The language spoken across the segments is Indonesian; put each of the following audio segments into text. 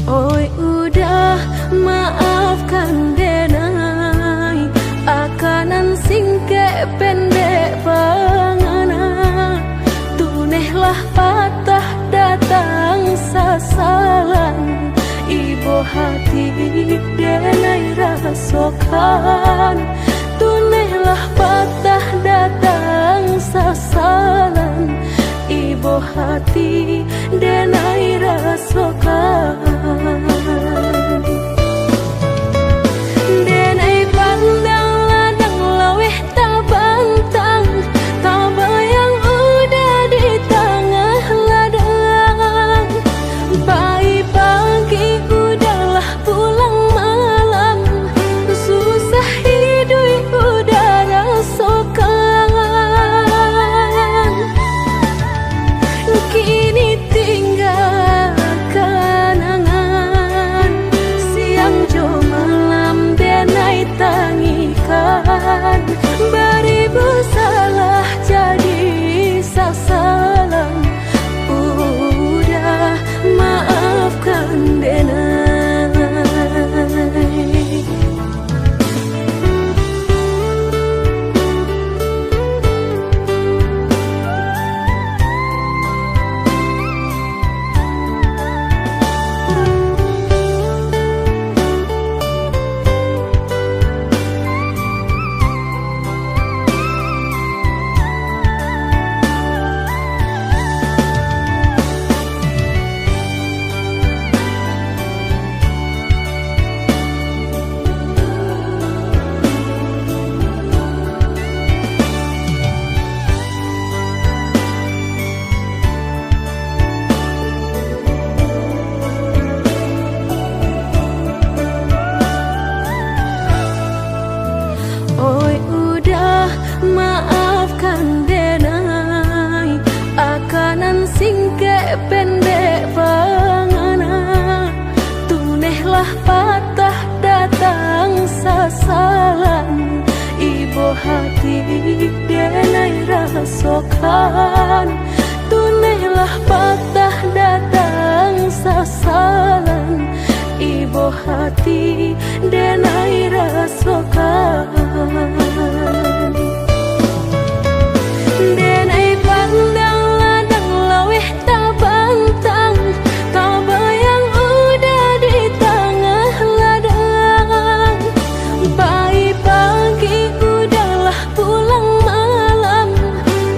Oi udah maafkan denai akanan singke pendek pangana tunehlah patah datang sasalan ibu hati denai rasokan tunehlah patah datang sasalan ibu hati denai rasokan denai pandang ladang laweh tabantang tabayang udah di tengah ladang bayi pagi udahlah pulang malam susah hidup udah rasokan kini tinggal kenangan siang jo malam denai tangikan beribu salah jadi sasalan udah maafkan denai. Oi udah maafkan denai akanan singke pendek pangana tunehlah patah datang sasalan ibu hati denai rasokan tunehlah patah datang sasalan ibu hati denai rasokan denai pandang ladang laweh tabantang tabayang udah di tengah ladang bayi pagi udahlah pulang malam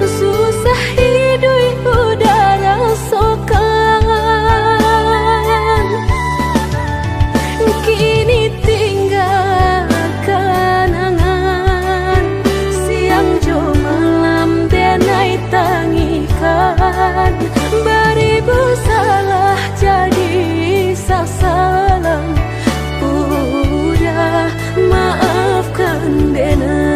susah hidup udah rasokan kini tinggal kenangan siang jo malam denai tangikan beribu salah jadi sasalan udah maafkan denai.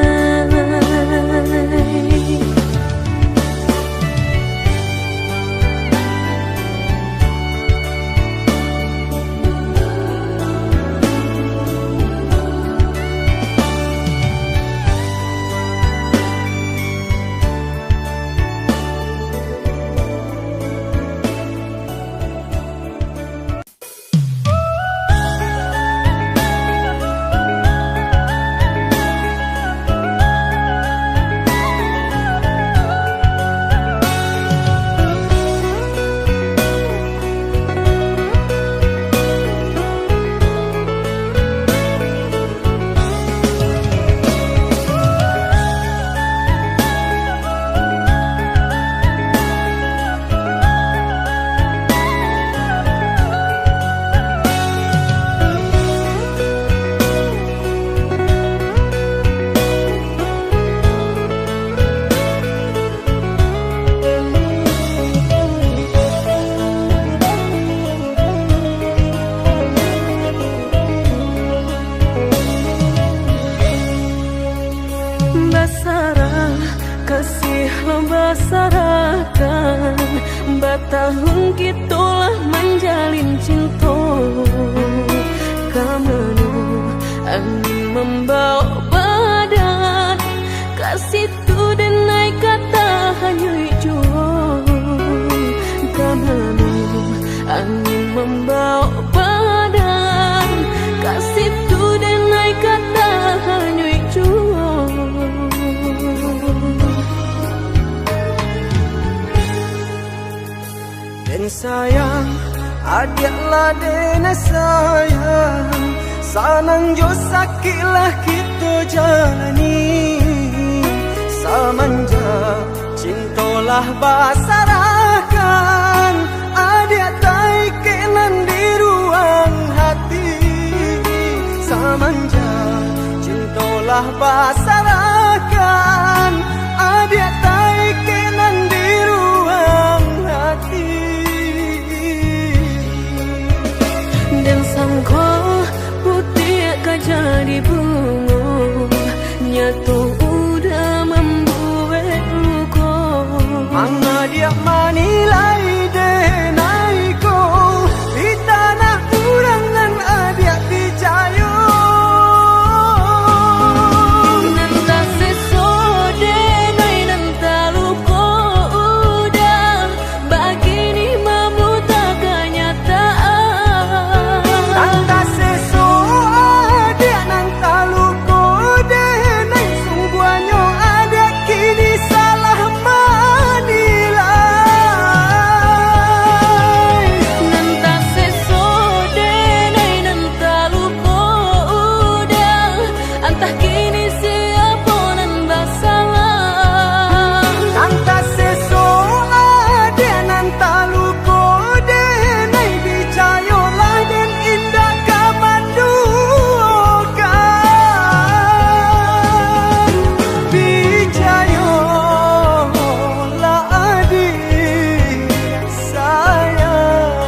Basarakan batahun kitulah menjalin cinta kamanu angin membawa badan kasih tu denai kata hanya jua kamanu angin membawa badan kasih tu denai kata hanyui juo. Dan sayang adiaklah dena sayang, sanang jo sakitlah kita jalani. Samanja cintolah basarakan, adik tai kenan di ruang hati. Samanja cintolah basarakan, adik tai kenan di ruang hati. Dan sangko putih akan jadi bunga, nyatu udah membuat luka. Manga dia manilai denai ko di tanah urangan adik dicayo. Nanta seso denai nanta luka udah, begini mamu tak kenyataan. Nanta seso adik nanta luko denai, sungguhnya adik kini salah manilai. Nanta seso denai nanta luka udah, entah kini siapa nanda salah. Nanta seso adik nanta luko denai, dicayolah dan indah kamandukan. Dicayolah adik sayang.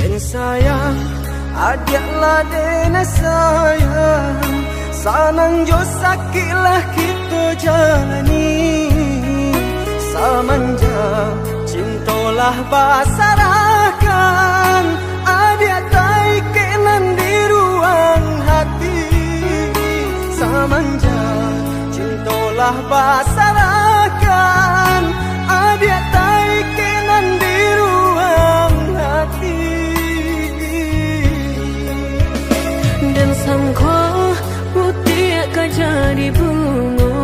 Dan sayang adiaklah dena sayang, sanang jo sakitlah kita jalani. Samanja cintolah basarakan, adik tai kenan di ruang hati. Samanja cintolah basarakan, adik tai kenan di ruang hati. Dan sangko putih akan jadi bunga,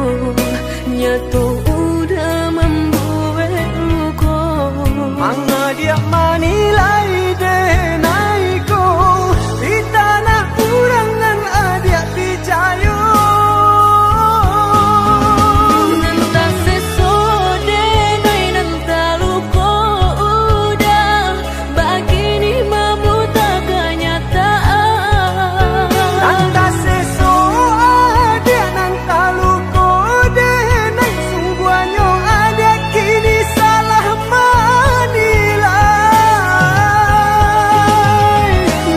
nyatu udah membuat luka. Manga dia manilai denai ko di tanah urangan adik dicayo. Nanta seso denai nanta luka udah, begini mamu tak kenyataan. Nanta seso adik nanta luko denai, sungguhnya adik kini salah manilai.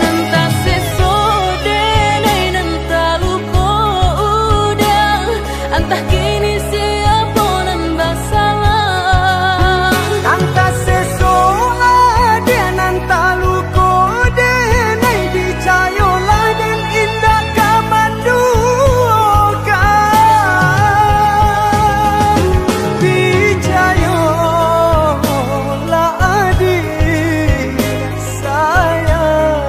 Nanta seso denai nanta luka udah, entah kini siapa nanda salah. Nanta seso adik nanta luko denai, dicayolah dan indah kamandukan. Dicayolah adik sayang.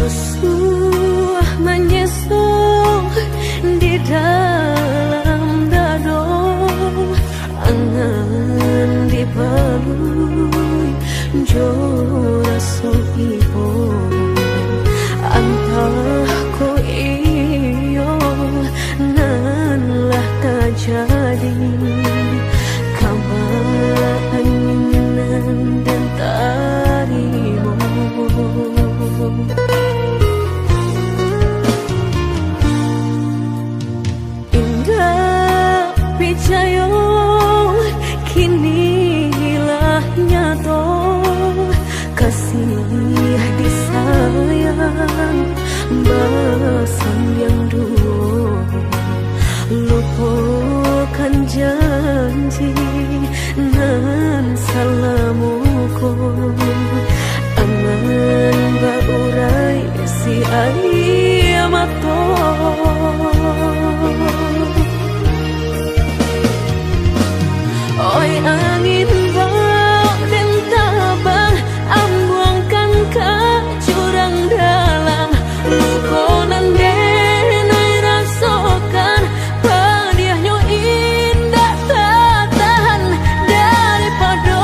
Suah menyesal di dalam dado, angan dipalui jora sohibo, antah ko iyo nan lah tak jadi, keinginan dan tarimo. Indah picayo kini hilah nyato, kasih disayang basan yang dulu, lupakan janji nan salamuku, aman baurai si ayamato. Oi angin bau dan tabang, ambuangkan ke jurang dalam, lukonan denai rasakan, padiahnya indah tak tahan, daripada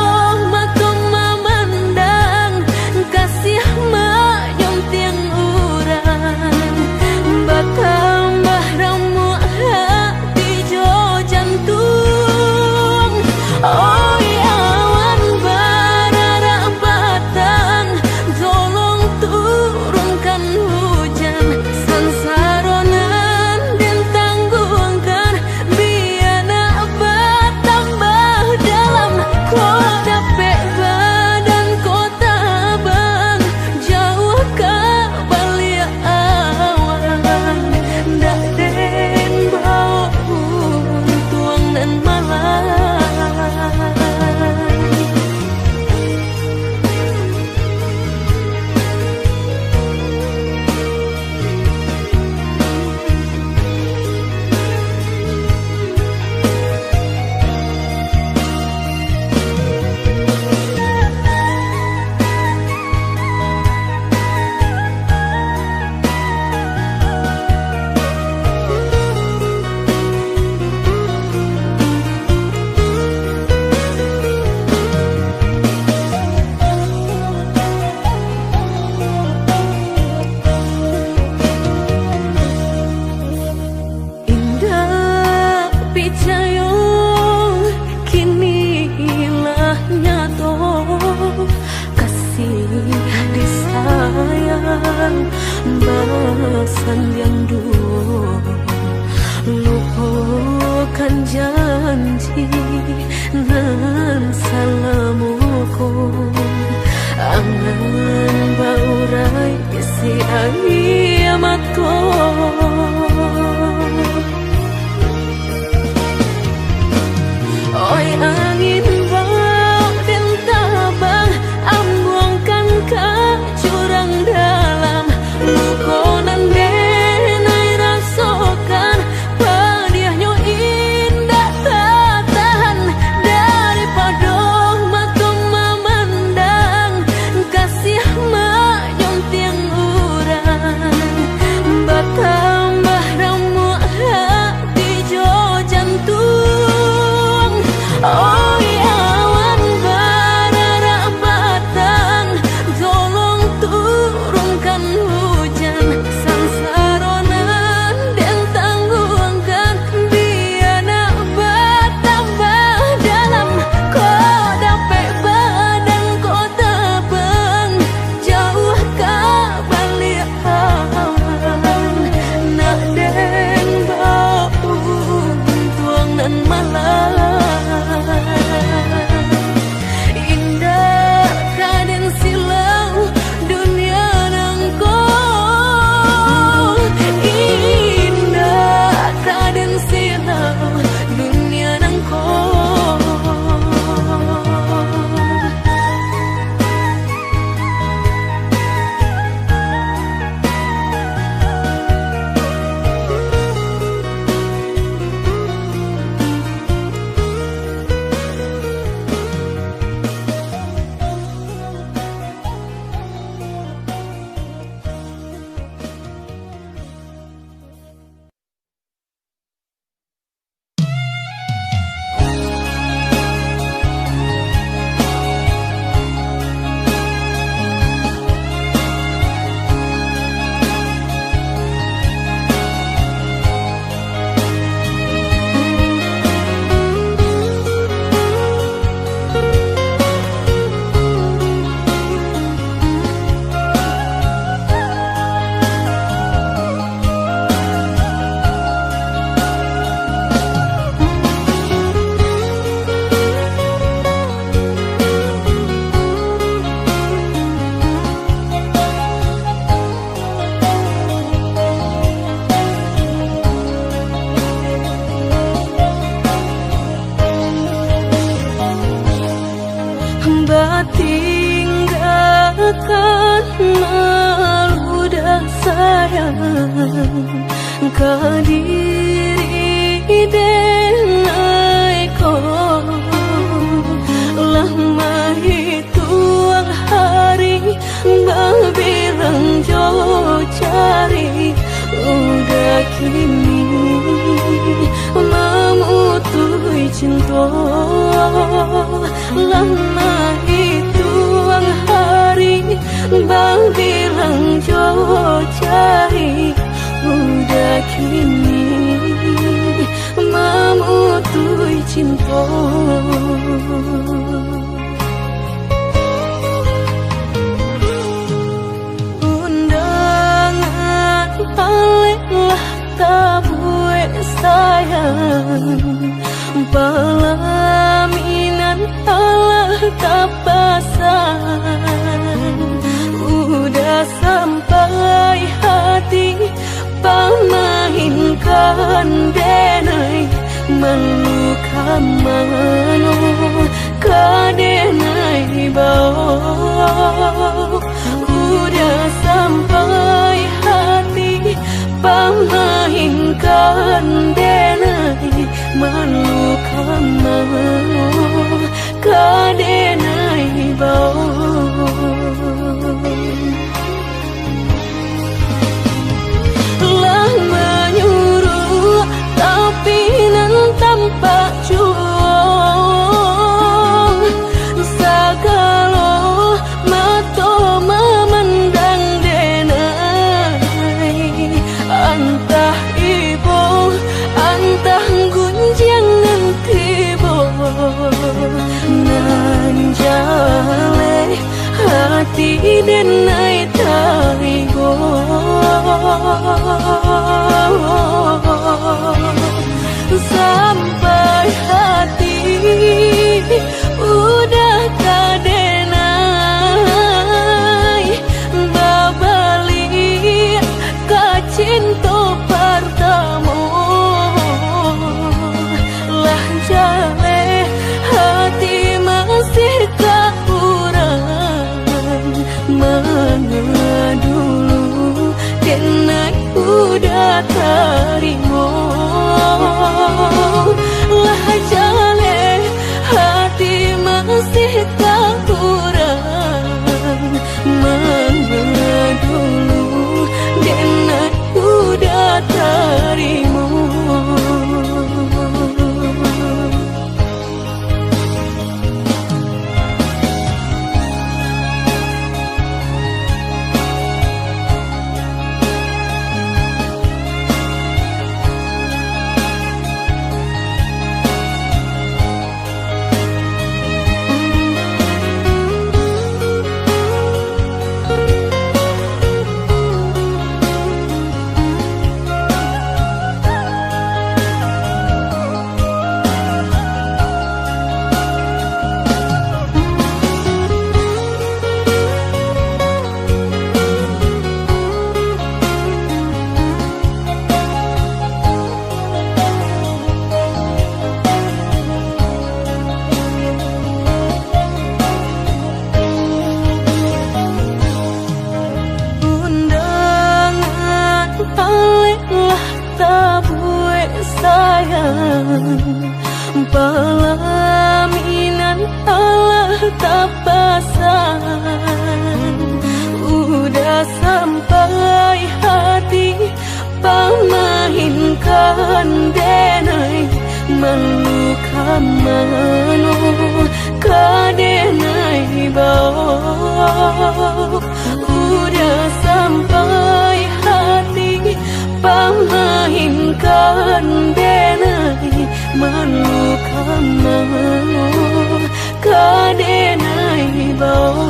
matung memandang, kasih mayom tiang urang, bertambah ramu hati jo jantung. Oi awan barara batang, tolong turunkan hujan, sansaronan dan tanggungkan, biar nak bertambah dalam, kau dapat badan kota bang, jauh ke balik awan, dak den bau tuang dan malam. Picayo kini hilah nyato, kasih disayang basan yang dulu, lupakan janji nan salamuku, angan baurai si ayamato. Oi angin bau dan tabang, ambuangkan ke jurang dalam, lukonan denai rasakan, padiahnya indah tak tahan, daripada matung memandang, kasih mayom tiang urang, bertambah kadiri denai ko lama hituang hari babirang jo cari udah kini memutui cinta lama hituang hari babirang jo cari udah kini memutui cinta. Undangan paling tabue sayang pelaminan Allah tak pasang udah sampai hati pamahinkan denai meluka mano kadenai bau udah sampai hati pamahinkan denai meluka mano kadenai bau. Tanpa juang sagalo mato memandang denai antah ibu antah gunjangan tibo nan jale hati denai tarigo sampai hati udah kadenai babali kacinto pertama lah jale hati masih kurang mana dulu denai udah terima lah jale hati masih kurang mana dulu denai udah terima. Pelaminan Allah tak pasang udah sampai hati pamahinkan denai meluka mano kadenai bau udah sampai hati pamahinkan denai meluka mano kadenai bau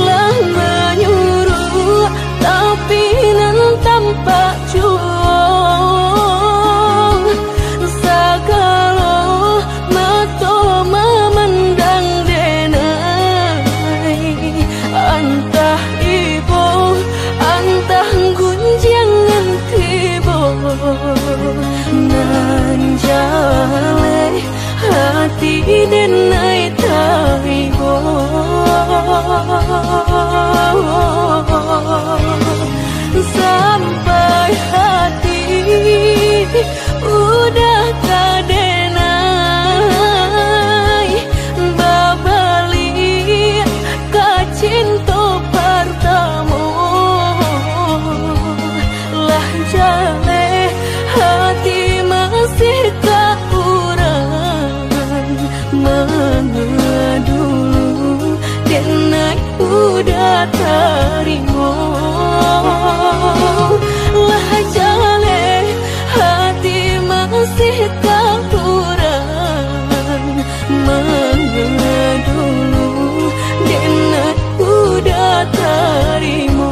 lah menyuruh tapi nan tanpa juang sagalo mato memandang denai antah ibu antah gunjangan tibo nan jale hati denai taibo terima. Lah jale hati masih tak kurang mengedulu dan udah terima.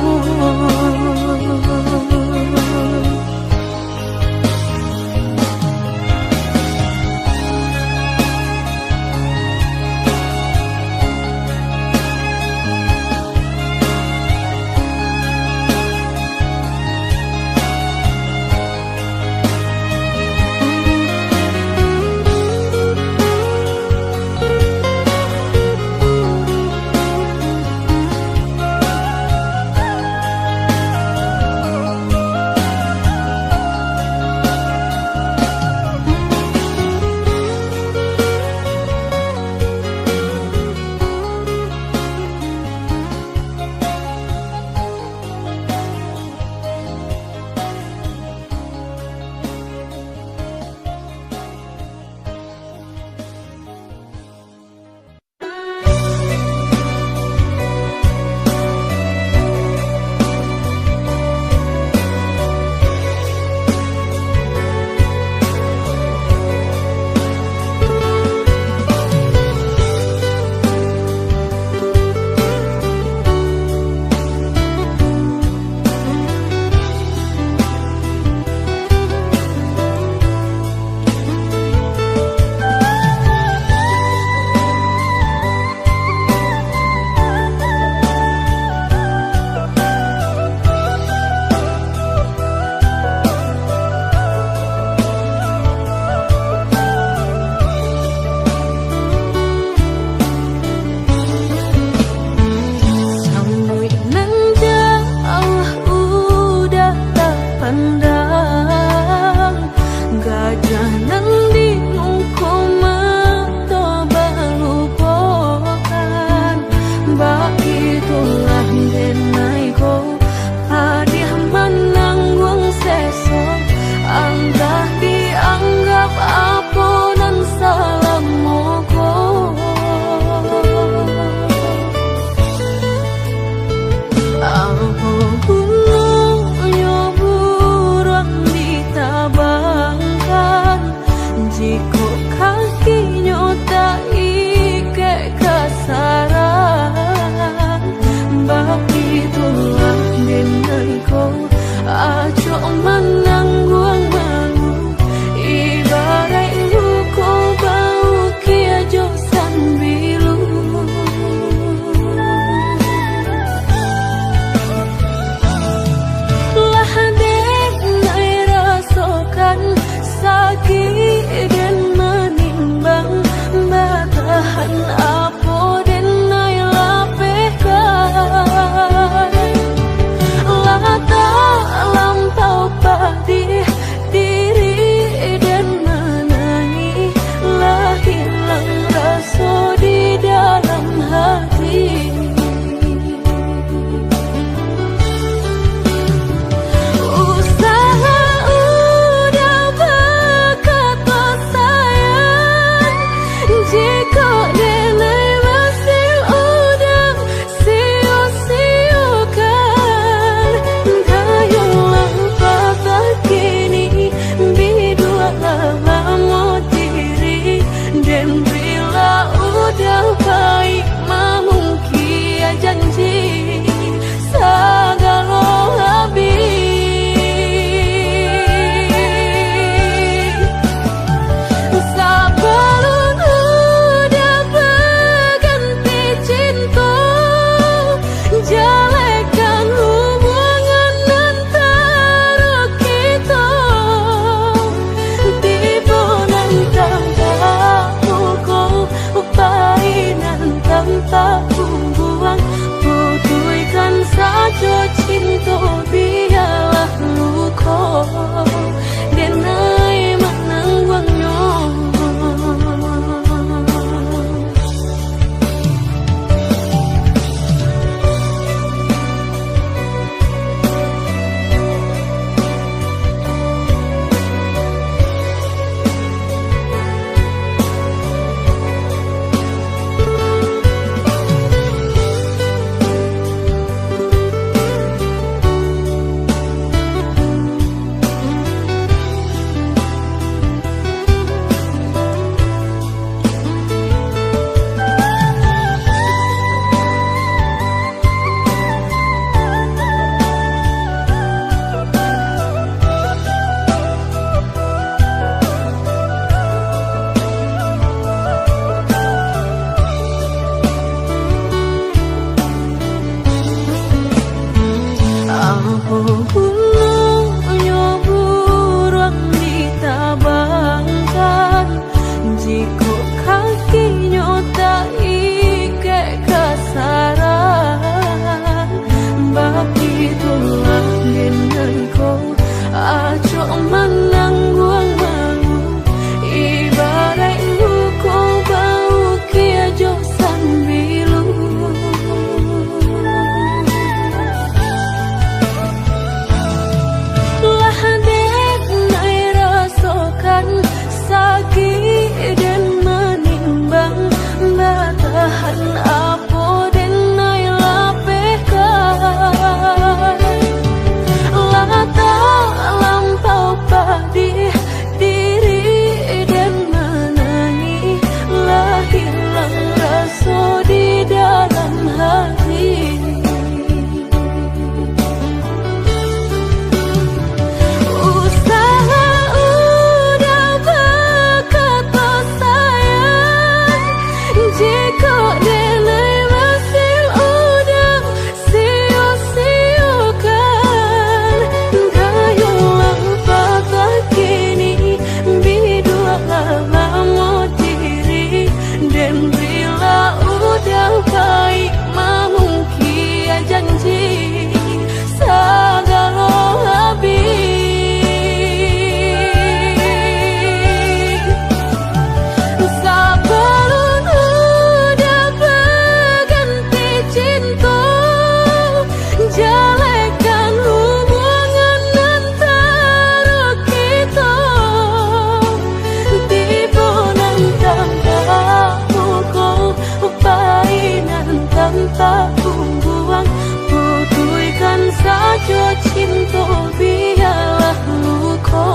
tak buang. Putuikan saja cinta biarlah luka.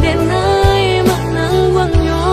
Denai menang wangnya.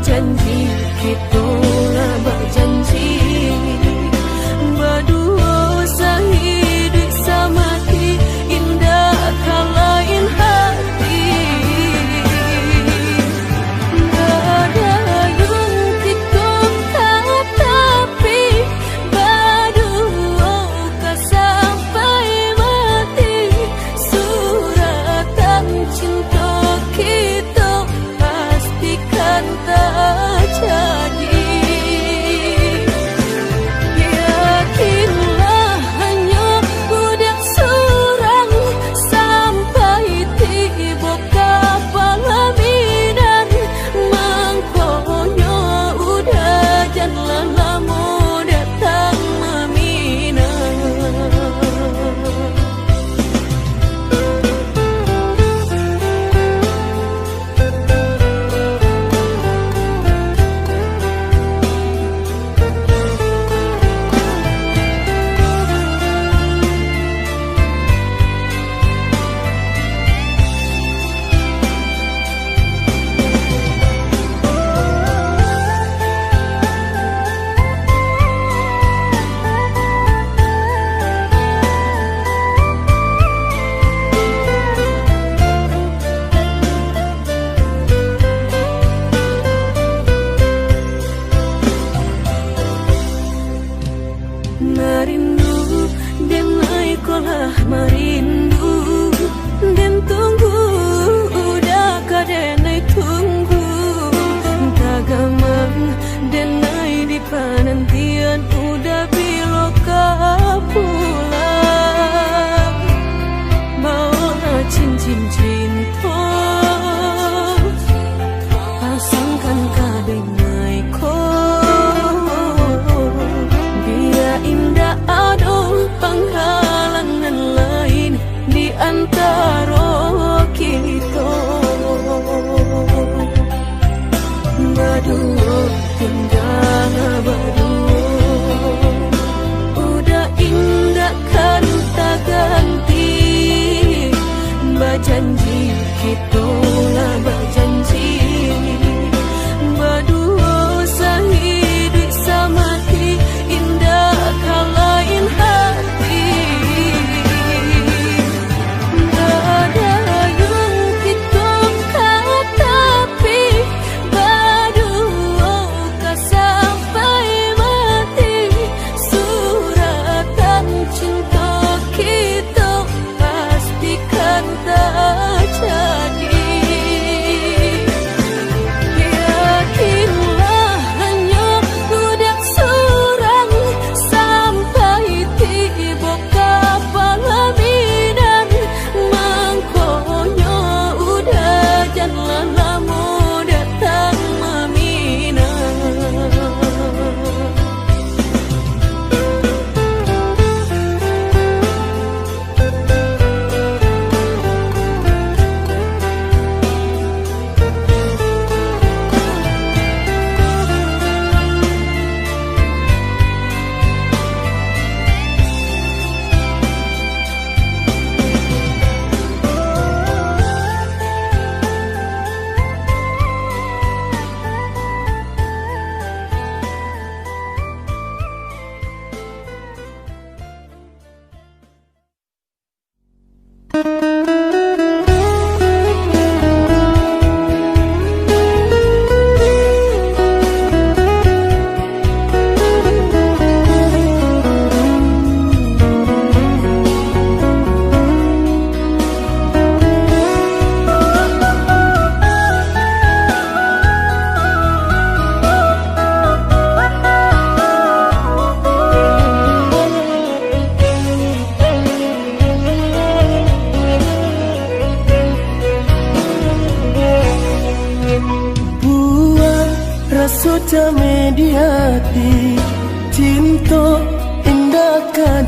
Janji kita lah berjanji berdua sehidup semati indah kalain hati berdayung kita tapi berdua ke sampai mati suratan cinta kita pastikan terjadi. Yakinlah hanya budak surang sampai tiba kapal Medan mangkonya udah jangan lama datang meminang. Merindu dan naikolah merindu dan tunggu udah kadenai tunggu tagamang dan nai di penantian udah biloka pulang bawa cincin cinta pasangkan kadenai ko indah aduh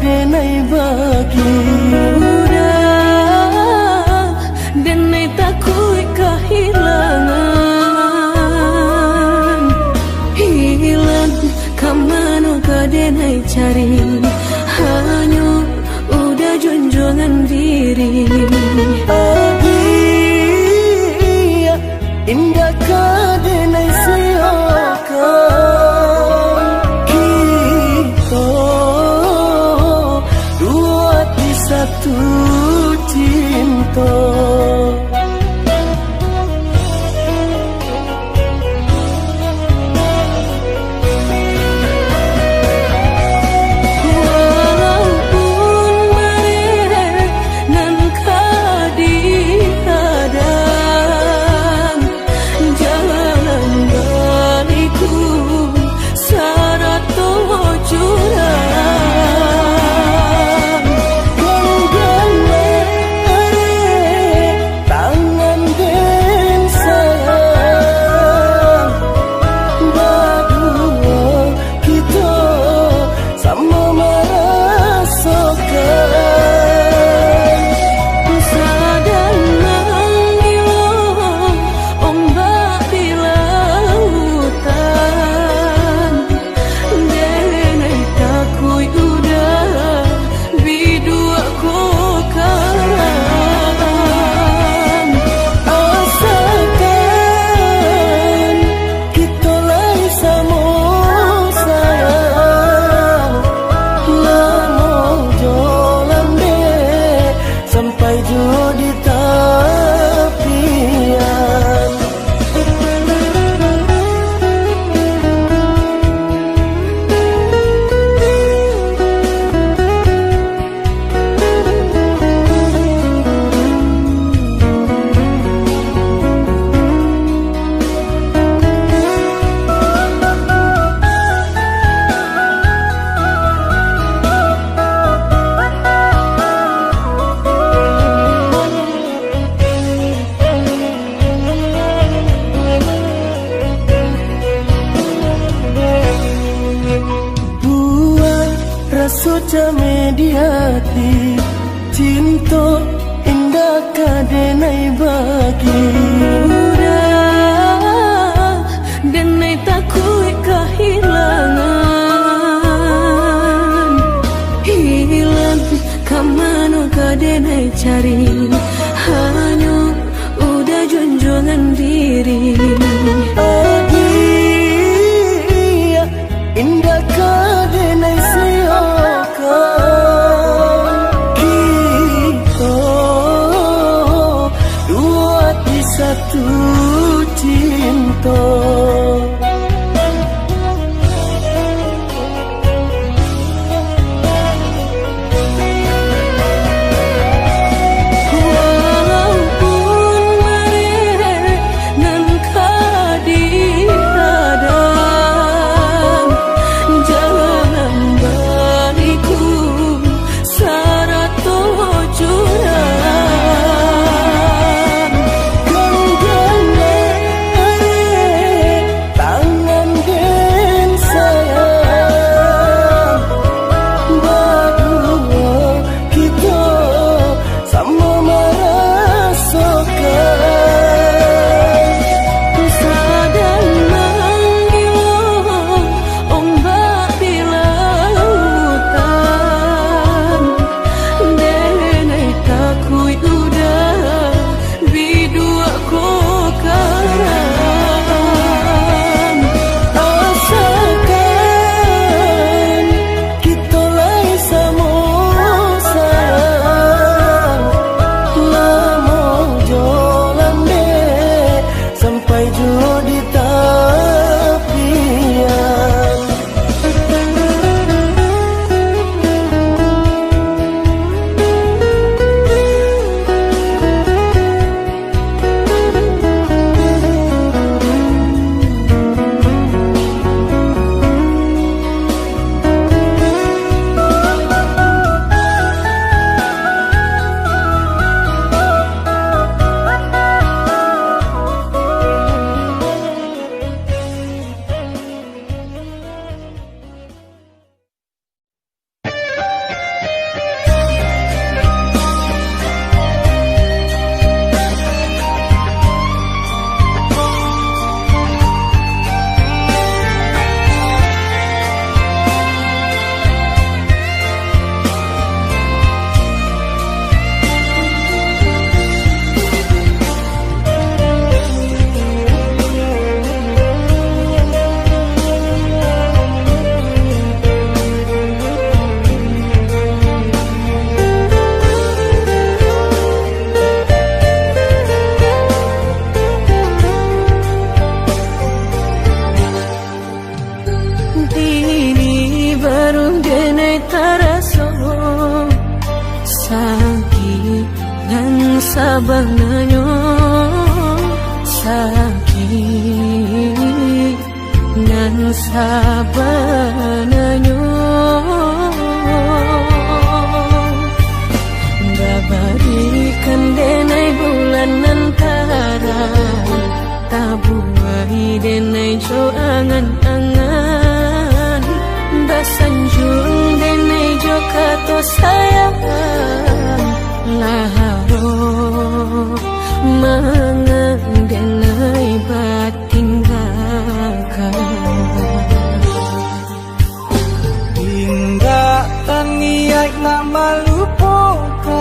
denai bagi udah denai takut kehilangan hilang kamano ka denai cari hanya udah junjungan diri Adia indah ka denai siyokan kita dua di satu cinta Suca mediati cinta indah kadenai bagi udah denai takut kehilangan hilang kamano ka denai cari hanya udah junjungan diri Adia indah kadenai satu cinta walaupun mereka nan sabananyo sakit nan sabananyo dabarikan denai bulan antara tabuai denai jo angan-angan basanjung denai jo kato sayang laharo mangan denai batinggalkan hingga taniak nak melupakan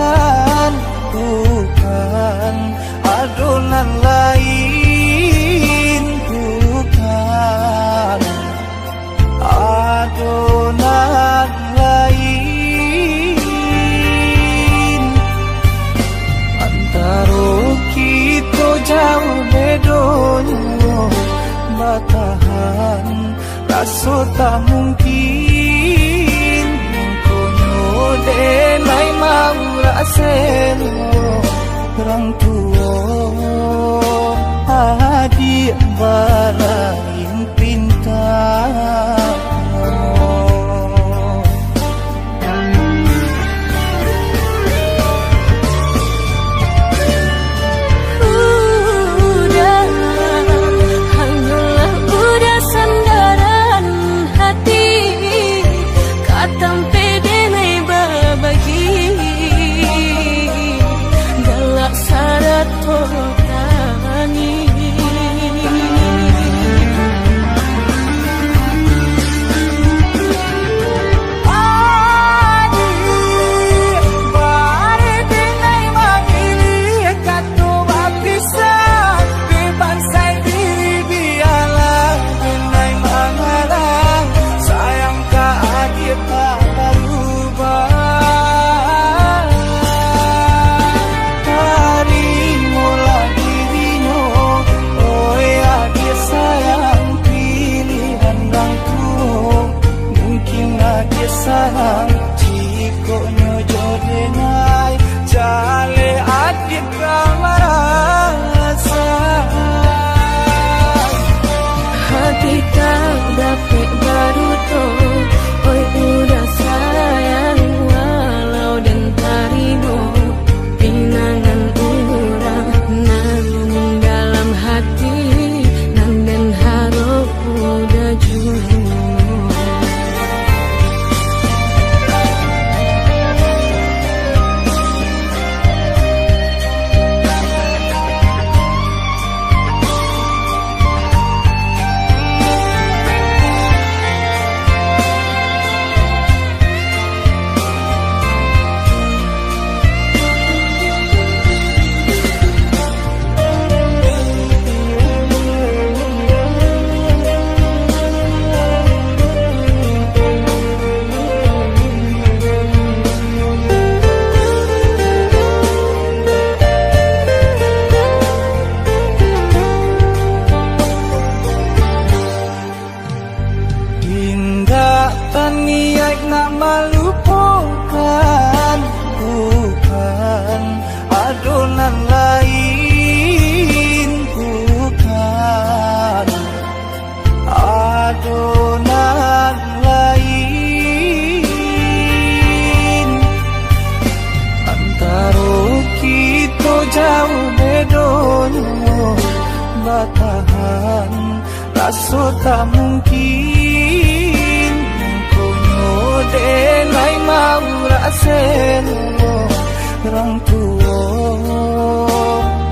bukan adonan lain bukan adonan lain antara kita jauh bedonyo batahan rasa tak mungkin konyo denai mau raseno orang tua adik balain pintar sayang jika nyojo denai jale adik ramarasa hati tak dapat baru to oi udah sayang walau dan tarino pinangan urang namun dalam hati nang dan harap udah jujur niat nak melupakan bukan adonan lain bukan adonan lain antara kita jauh bedonyo batahan rasa tak mungkin denai mau raseno orang tua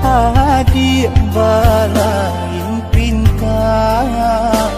adik balain pintar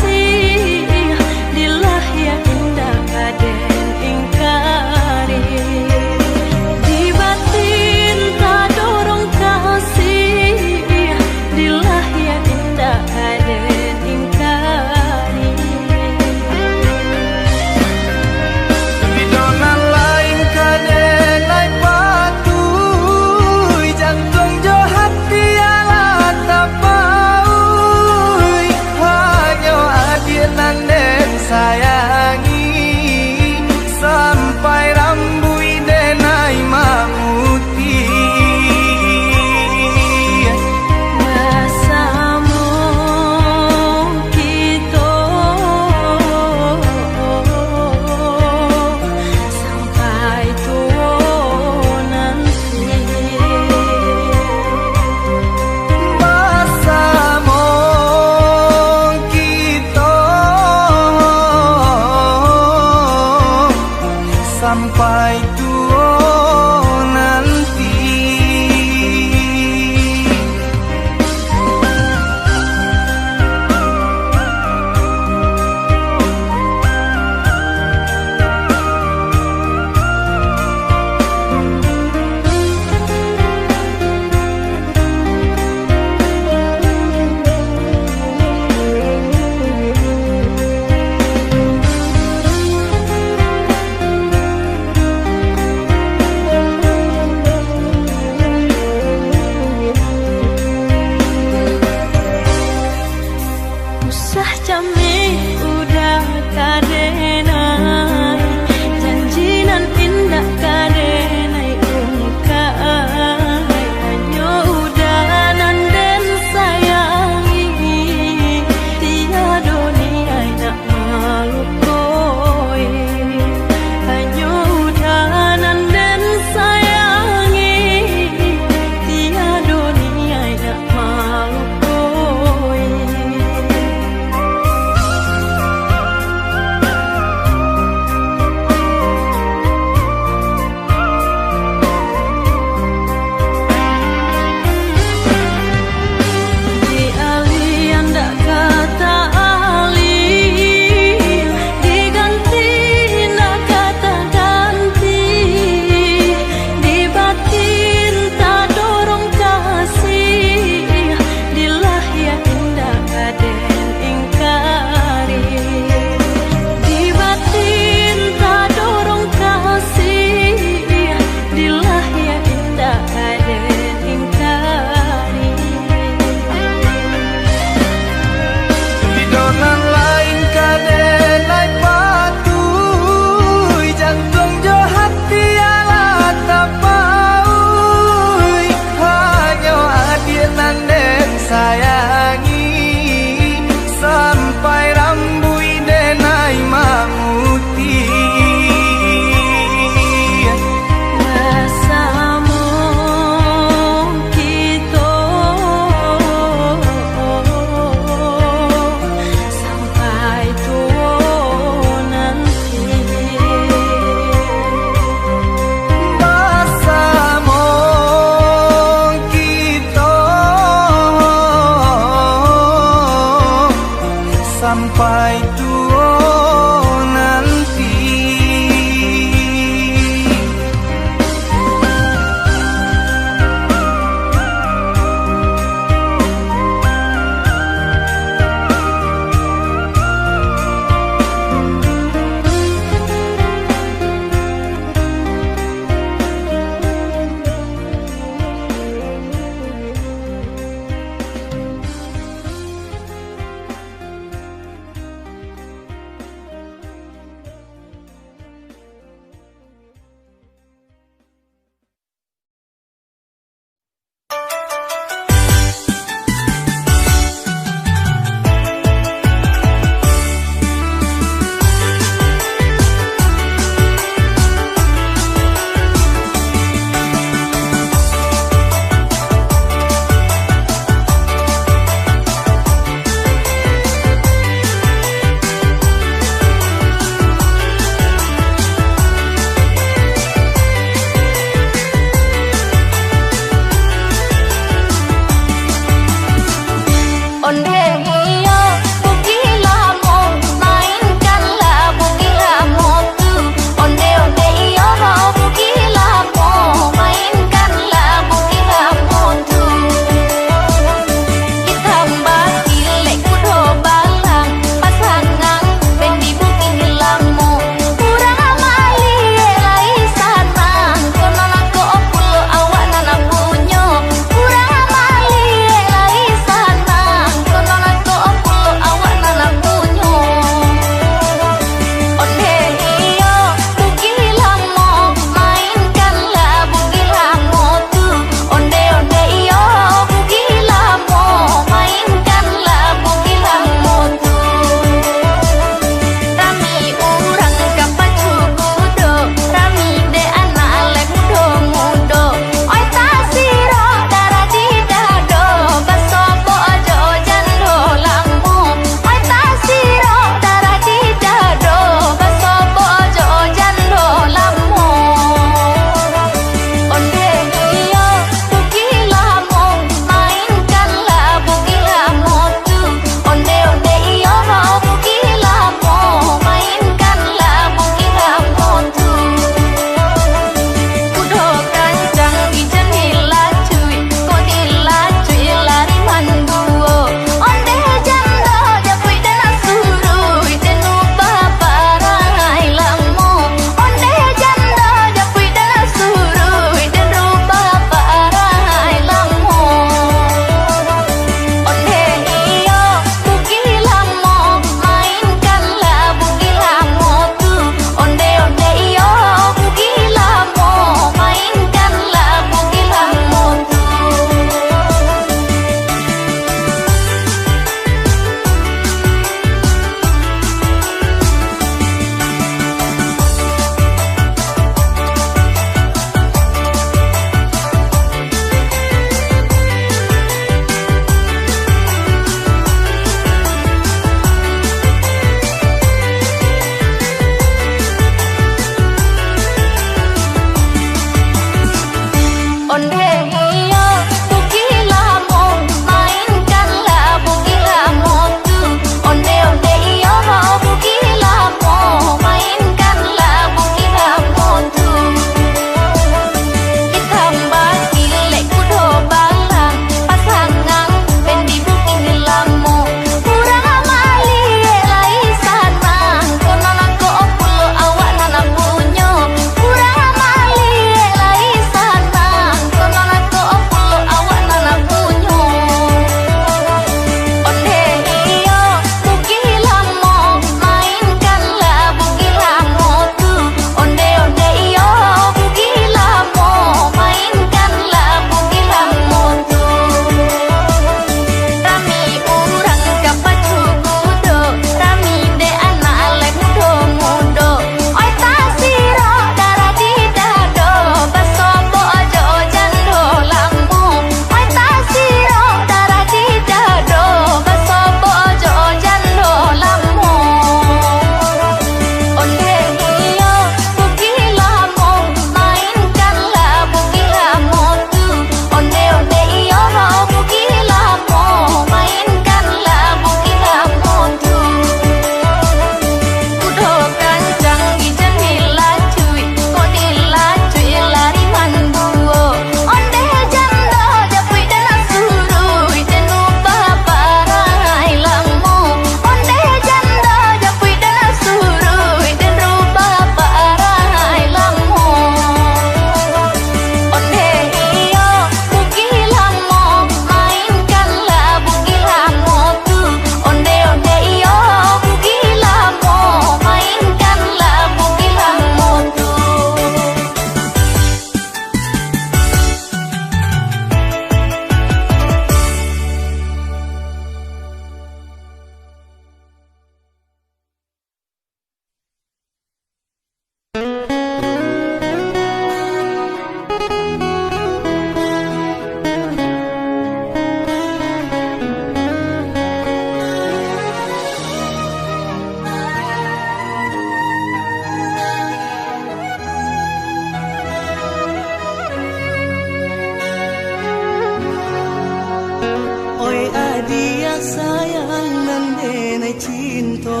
sayang nan denai cinta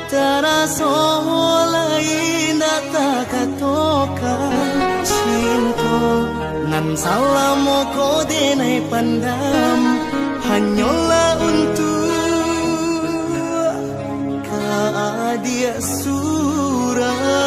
terasa lain data katokan cinta nan salam ko denai pandam hanyalah untuk dia surah.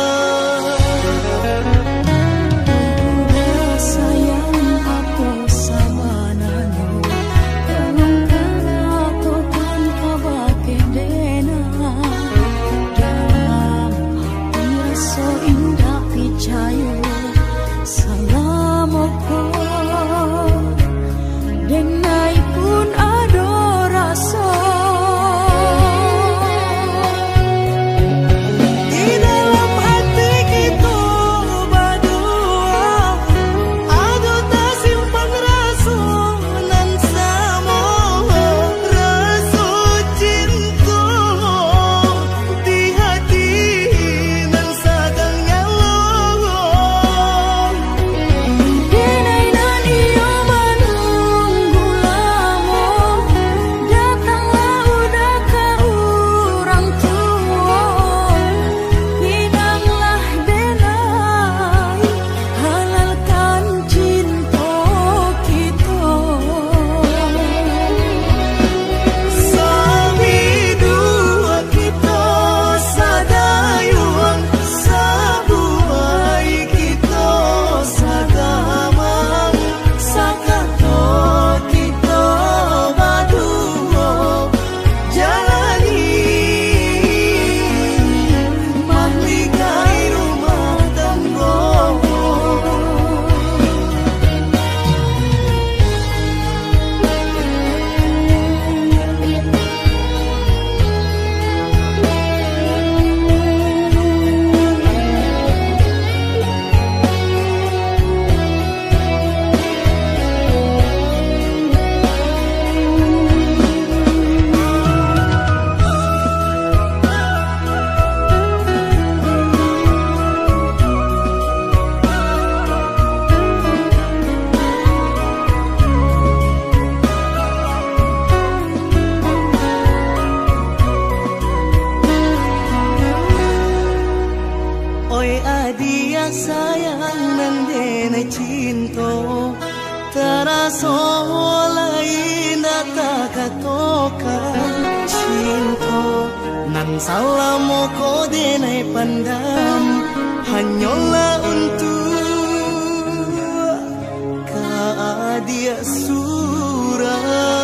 Dia sayang nan denai cinta terasa lain data katokan cinta nan salam ko denai pandam hanyalah untuk dia surah.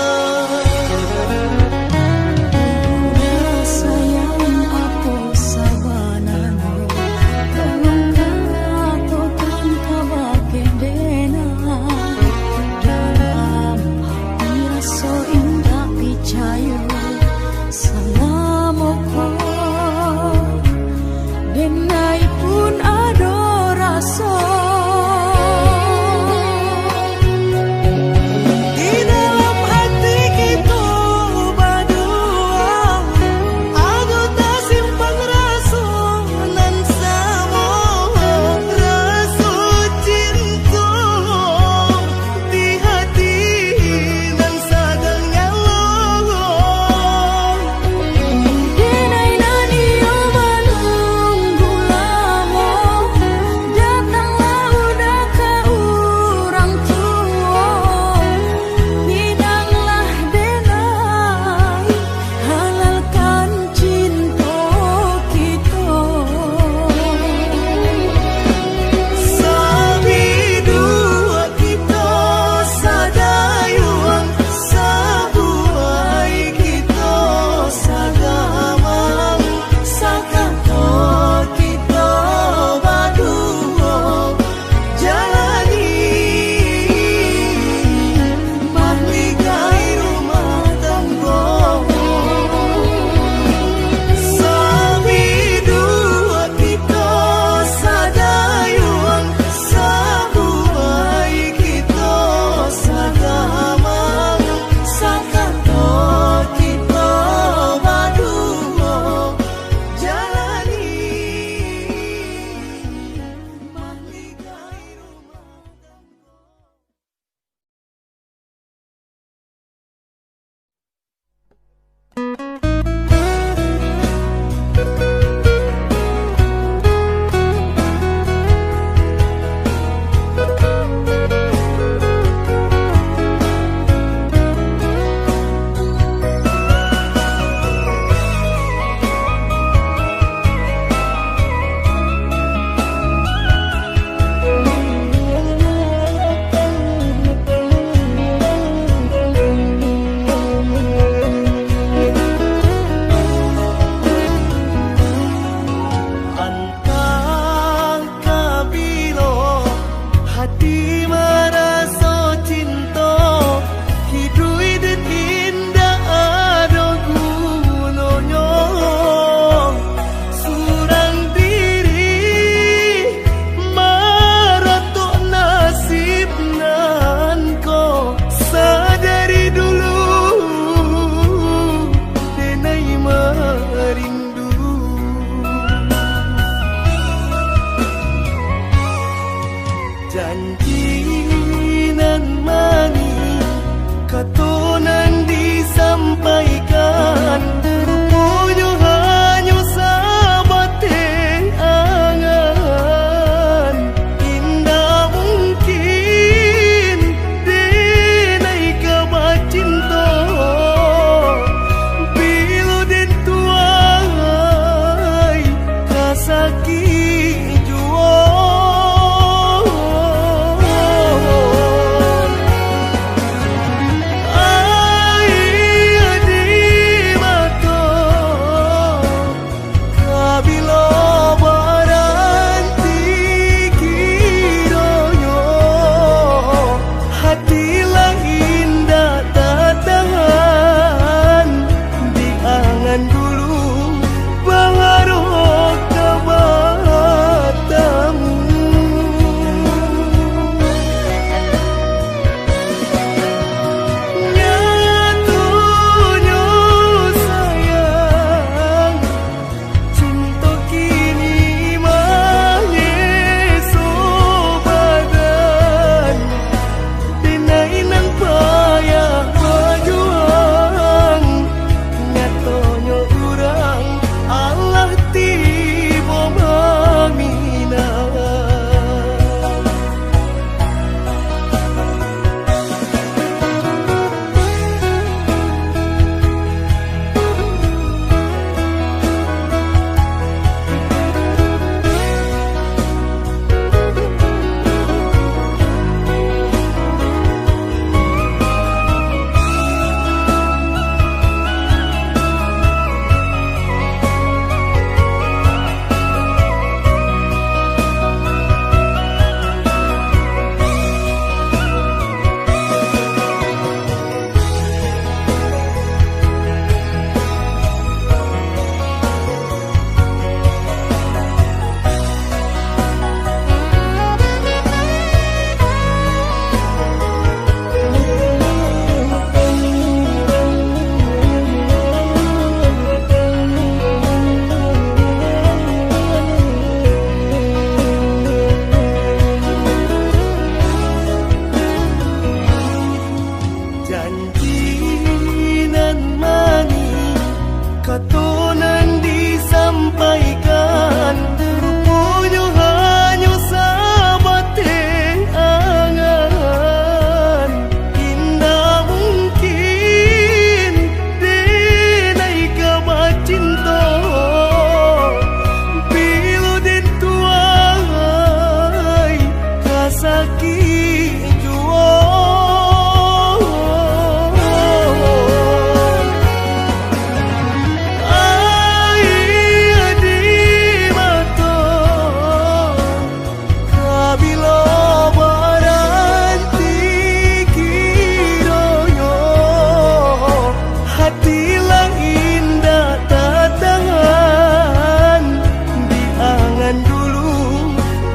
hati lang indah tak tahan di angan dulu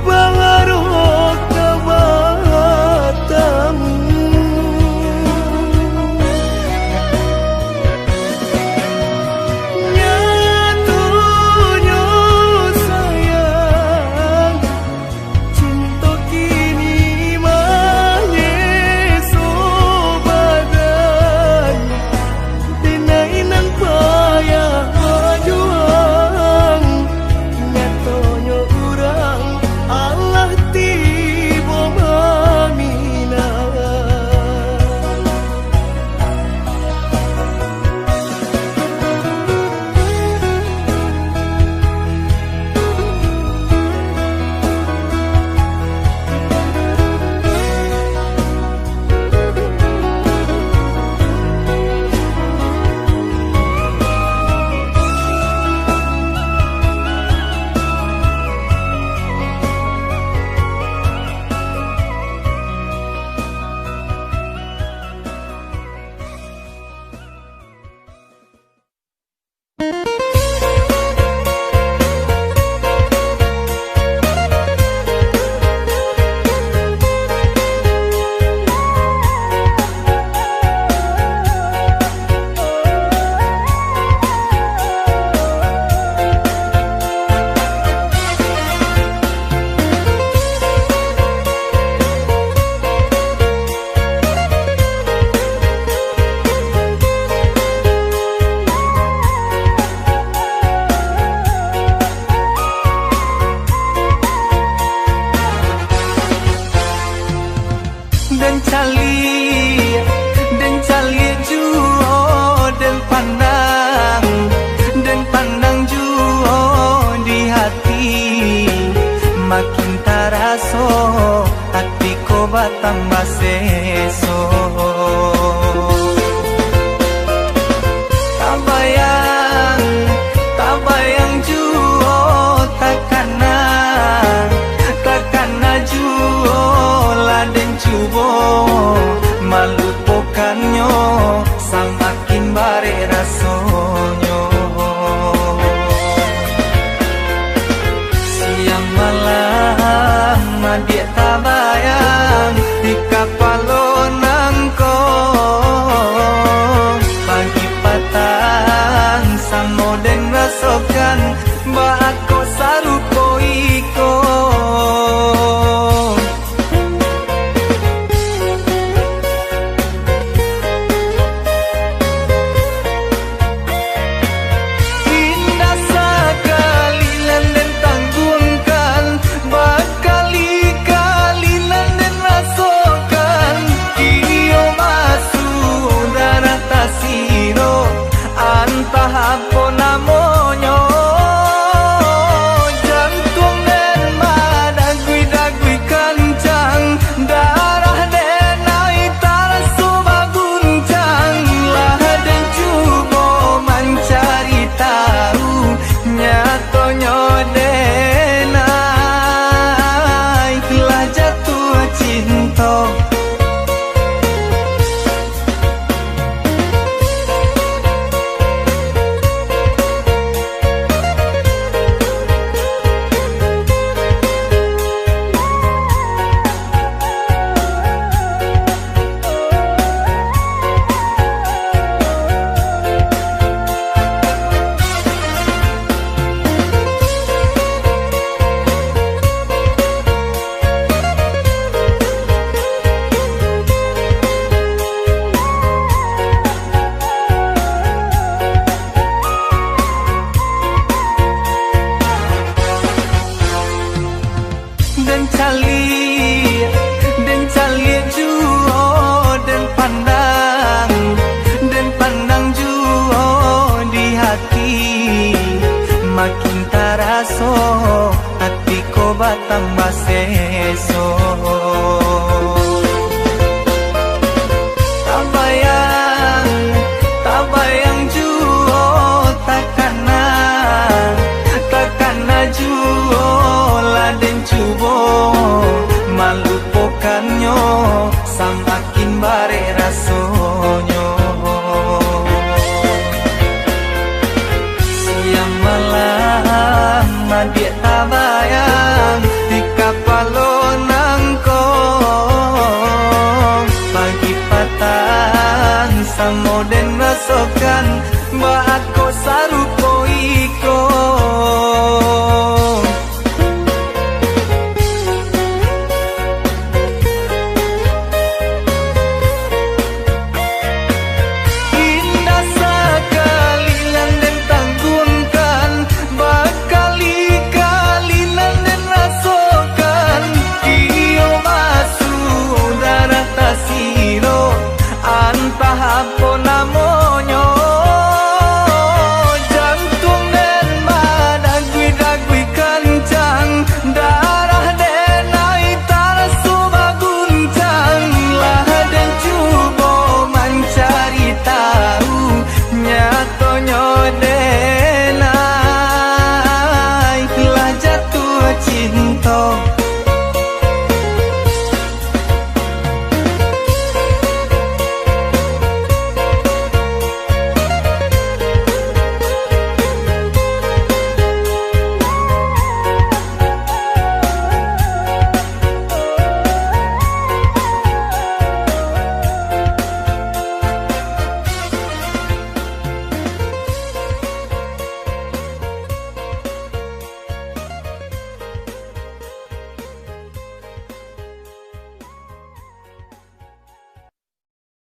pengaruh kebatamu. Nyatunya sayang cinta kini manyeso badan dinai nang payah berjuang nyatonya urang Allah tiba mamina. Dan cali juo dan pandang juo di hati makin taraso hati ko batambah seso. Tabayang juo takana juo laden cubo malupakannya samakin bare rasonyo. Siang malam dia tabayang den rasakan, mbak aku sarupa